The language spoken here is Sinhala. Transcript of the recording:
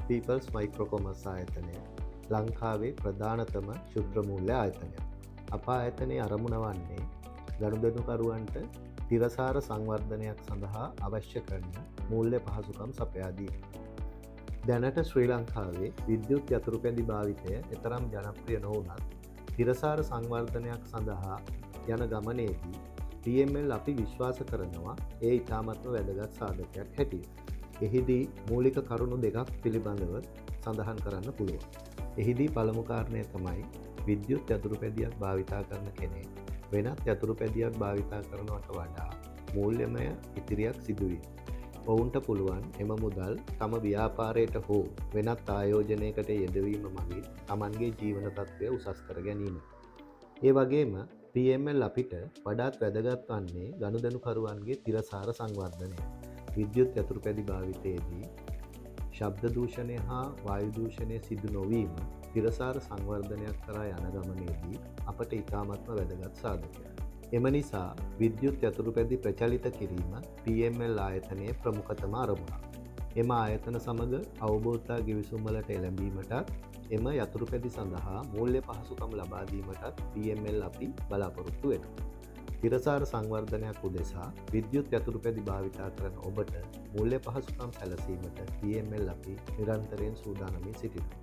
පීපල්ස් මයික්‍රොකොමර්ස් ආයතනය ලංකාවේ ප්‍රධානතම ශුද්‍ර මූල්‍ය ආයතනය. අප ආයතනයේ අරමුණ වන්නේ ගනුදෙනුකරුවන්ට තිරසාර සංවර්ධනයක් සඳහා අවශ්‍ය කරන මූල්‍ය පහසුකම් සපයාදී. දැනට ශ්‍රී ලංකාවේ විද්‍යුත් යතුරුපැදි භාවිතය එතරම් ජනප්‍රිය නොවුනත් තිරසාර සංවර්ධනයක් සඳහා යන ගමනේදී PML අපි විශ්වාස කරනවා ඒ ඉතාමත්ම වැදගත් සාධකයක් හැටිය. එහිදී මූලික කරුණු දෙකක් පිළිබඳව සඳහන් කරන්න පුළුවන්. එහිදී පළමු කාරණය තමයි විද්‍යුත් යතුරුපැදියක් භාවිතා කරන කෙනෙක් වෙනත් යතුරුපැදියක් භාවිතා කරනවට වඩා මූල්‍යමය ඉතිරියක් සිදුවී. ඔවුන්ට පුළුවන් එම මුදල් තම ව්‍යාපාරයට හෝ වෙනත් ආයෝජනයකට යෙදවීම මගින් තමන්ගේ ජීවන තත්ත්වය උසස් කර ගැනීම. ඒ වගේම PML අපිට වඩාත් වැදගත් වන්නේ ගනුදෙනුකරුවන්ගේ තිරසාර සංවර්ධනය. විද්‍යුත් යතුරුපැදි භාවිතයේදී ශබ්ද දූෂණය හා වායු දූෂණය සිදු නොවීම තිරසාර සංවර්ධනයක් කරා යන ගමනේදී අපට ඉතාමත්ම වැදගත් සාධකයක්. එම නිසා විද්‍යුත් යතුරුපැදි ප්‍රචලිත කිරීම PML ආයතනයේ ප්‍රමුඛතම අරමුණක්. එම ආයතන සමග අවබෝධතා ගිවිසුම්වලට එළඹීමටත් එම යතුරුපැදි සඳහා මූල්‍ය පහසුකම් ලබා දීමටත් PML අපි බලාපොරොත්තු වෙනවා. තිරසාර සංවර්ධනයක් උදෙසා විද්‍යුත් යතුරුපැදි භාවිතා කරන ඔබට මූල්‍ය පහසුකම් සැලසීමට PML අපි නිරන්තරයෙන් සූදානමින් සිටිනවා.